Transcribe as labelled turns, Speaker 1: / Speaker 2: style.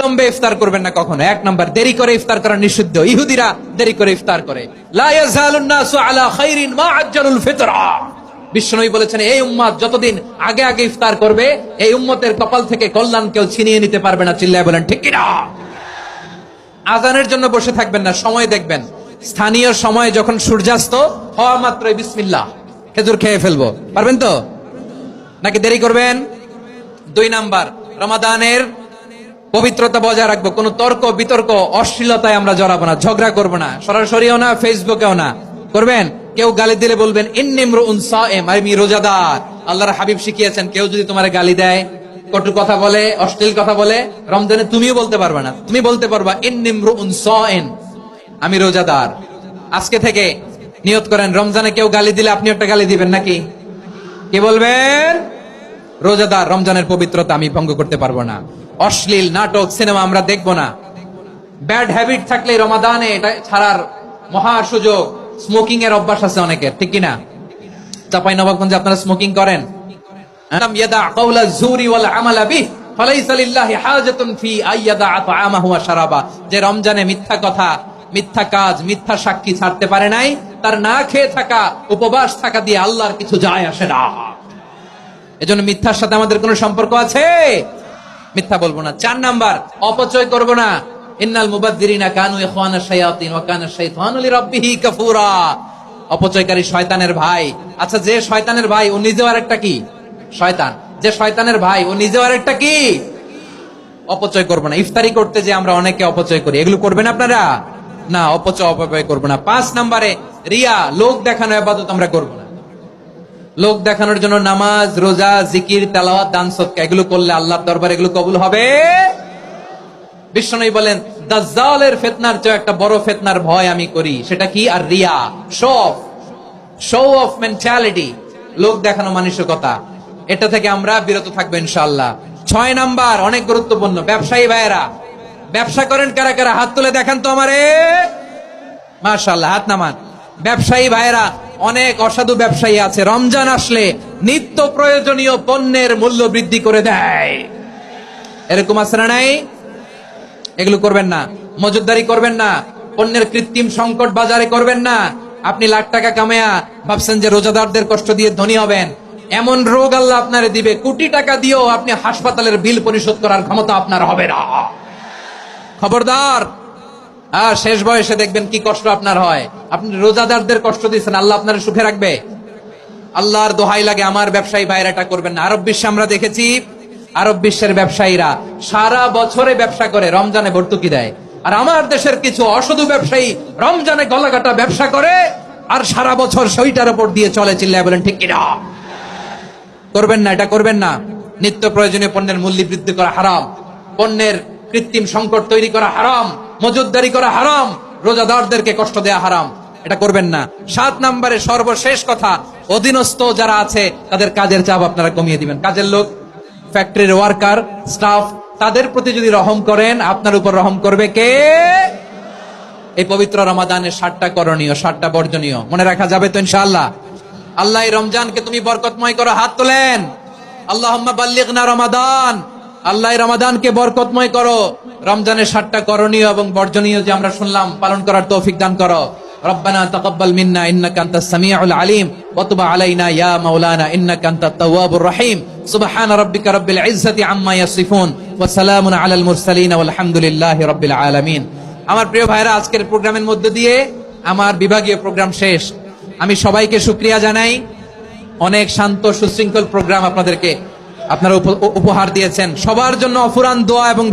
Speaker 1: বিলম্বে ইফতার করবেন না কখনো। 1 নাম্বার, দেরি করে ইফতার করা নিষিদ্ধ। ইহুদিরা দেরি করে ইফতার করে। লা ইয়াজালুন নাসু আলা খাইরিন মা আজ্জালুল ফিতরা। বিশ্বনবী বলেছেন, এই উম্মত যতদিন আগে আগে ইফতার করবে, এই উম্মতের কপাল থেকে কল্যাণ কেউ ছিনিয়ে নিতে পারবে না। চিল্লায় বলেন ঠিক কিনা? আজানের জন্য বসে থাকবেন না, সময় দেখবেন। স্থানীয় সময় যখন সূর্যাস্ত হওয়া মাত্রই বিসমিল্লাহ, খেজুর খেয়ে ফেলবো। পারবেন তো নাকি দেরি করবেন? 2 নাম্বার, রমাদানের পবিত্রতা বজায় রাখবো। কোন তর্ক বিতর্ক অশ্লীলতায় আমরা জড়াবো না, ঝগড়া করবো না, সরাসরিও না, ফেসবুকেও না। করবেন কেউ গালি দিলে বলবেন ইন্নিমরুউন সায়েম, আমি রোজাদার। আল্লাহর হাবিব শিখিয়েছেন, কেউ যদি তোমার গালি দেয়, কটু কথা বলে, অশ্লীল কথা বলে, রমজানে তুমিও বলতে পারবে না। তুমি বলতে পারবা ইন্নিমরুউন সায়েম, আমি রোজাদার। আজকে থেকে নিয়ত করেন, রমজানে কেউ গালি দিলে আপনি একটা গালি দিবেন নাকি? কি বলবেন? রোজাদার, রমজানের পবিত্রতা আমি ভঙ্গ করতে পারবো না। অশ্লীল নাটক সিনেমা আমরা দেখবো না। ব্যাড হ্যাবিট থাকলে রমাদানে এটা ছাড়ার মহা সুযোগ। স্মোকিং এর অভ্যাস আছে অনেকের, ঠিক কিনা? চাঁপাইনবাবগঞ্জে আপনারা স্মোকিং করেন? আলাম ইয়াদা কাওলা যুরি ওয়াল আমালা বিহি ফালাইসা লিল্লাহি হাজাতুন ফি আইয়াদা তাআমাহু ওয়া শারাবা। যে রমজানে মিথ্যা কথা, মিথ্যা কাজ, মিথ্যা সাক্ষী ছাড়তে পারে নাই, তার না খেয়ে থাকা, উপবাস থাকা দিয়ে আল্লাহর কিছু যায় আসে না। এজন্য মিথ্যার সাথে আমাদের কোনো সম্পর্ক আছে? মিথ্যা বলবো না। 4 নাম্বার, অপচয় করবো না। ইন্নাল মুবাদদিরিনা কানু ইখওয়ানাশ শায়াতিন ওয়া কানা শাইতানু লিরাব্বিহি কাফুরা। অপচয়কারী শয়তানের ভাই। আচ্ছা, যে শয়তানের ভাই ও নিজেও আরেকটা কি? শয়তান। যে শয়তানের ভাই ও নিজেও আরেকটা কি? অপচয় করবো না। ইফতারি করতে যে আমরা অনেকে অপচয় করি, এগুলো করবেন আপনারা না। অপচয় করবো না। 5 নাম্বারে, রিয়া, লোক দেখানো ইবাদত আমরা করবো না। লোক দেখানোর জন্য নামাজ, রোজা, জিকির, তেলাওয়াত, দান, সদকা এগুলো করলে আল্লাহর দরবারে এগুলো কবুল হবে? বিশ্বনবী বলেন, দাজ্জালের ফিতনার চেয়ে একটা বড় ফিতনার ভয় আমি করি। সেটা কি? আর রিয়া, শো অফ মেন্টালিটি, লোক দেখানো মানসিকতা। এটা থেকে আমরা বিরত থাকবো ইনশাআল্লাহ। 6 নাম্বার, অনেক গুরুত্বপূর্ণ। ব্যবসায়ী ভাইয়েরা, ব্যবসা করেন কারা কারা? হাত তুলে দেখান তো আমারে। মাশাআল্লাহ, হাত নামান। ব্যবসায়ী ভাইয়েরা, অনেক অসাধু ব্যবসায়ী আছে, রমজান আসলে নিত্য প্রয়োজনীয় পণ্যের মূল্য বৃদ্ধি করে দেয়। এরকম আছে না নাই? এগুলো করবেন না। মজুদদারি করবেন না। পণ্যের কৃত্রিম সংকট বাজারে করবেন না। আপনি লাখ টাকা কামায়া ভাবছেন যে রোজাদারদের কষ্ট দিয়ে ধনী হবেন। এমন রোগ আল্লাহ আপনারে দিবে, কোটি টাকা দিয়েও আপনি হাসপাতালের বিল পরিশোধ করার ক্ষমতা আপনার হবে না। খবরদার। আর শেষ বয়সে দেখবেন কি কষ্ট আপনার হয়। আপনি রোজাদারদের কষ্ট দিচ্ছেন, আল্লাহ আপনার সুখে রাখবে? আল্লাহর দোহাই লাগে, আমার ব্যবসায়ী ভাইরা এটা করবেন না। আরব বিশ্বে আমরা দেখেছি, আরব বিশ্বের ব্যবসায়ীরা সারা বছরে ব্যবসা করে, রমজানে ভর্তুকি দেয়। আর আমার দেশের কিছু অসাধু ব্যবসায়ী রমজানে গলাকাটা ব্যবসা করে আর সারা বছর সেইটার উপর দিয়ে চলে। চিল্লায় বলেন ঠিক কিনা? করবেন না, এটা করবেন না। নিত্য প্রয়োজনীয় পণ্যের মূল্য বৃদ্ধি করা হারাম, পণ্যের কৃত্রিম সংকট তৈরি করা হারাম, মজুদদারি করা হারাম, রোজাদারদেরকে কষ্ট দেয়া হারাম। এটা করবেন না। 7 নম্বরে সর্বশেষ কথা, অধীনস্থ যারা আছে তাদের কাজের চাপ আপনারা কমিয়ে দিবেন। কাজের লোক, ফ্যাক্টরির ওয়ার্কার, স্টাফ, তাদের প্রতি যদি রহম করেন, আপনার উপর রহম করবে কে? এই পবিত্র রমাদানের 7টা করণীয়, 7টা বর্জনীয় মনে রাখা যাবে তো ইনশাআল্লাহ? আল্লাহ এই রমজানকে তুমি বরকতময় করো। হাত তোলেন। আল্লাহুম্মা বাল্লিগনা রমাদান। আল্লাহ এই রমাদানকে বরকতময় করো। রমজানের 7টা করণীয় এবং বর্জনীয় যে আমরা শুনলাম, পালন করার তৌফিক দান করো। রব্বানা তাকাব্বাল মিন্না ইন্নাকা আনতাস সামিউল আলিম ওয়া তুব আলাইনা ইয়া মাওলানা ইন্নাকা আনতাত তাওয়াবুর রহিম। সুবহান রাব্বিকা রাব্বিল ইজ্জাতি আম্মা ইয়াসিফুন ওয়া সালামুন আলাল মুরসালিন ওয়াল হামদুলিল্লাহি রাব্বিল আলামিন। আমার প্রিয় ভাইরা, আজকের প্রোগ্রামের মধ্য দিয়ে আমার বিভাগীয় প্রোগ্রাম শেষ। আমি সবাইকে শুকরিয়া জানাই। অনেক শান্ত সুশৃঙ্খল প্রোগ্রাম আপনারা উপহার দিয়েছেন। সবার জন্য অফুরান দোয়া এবং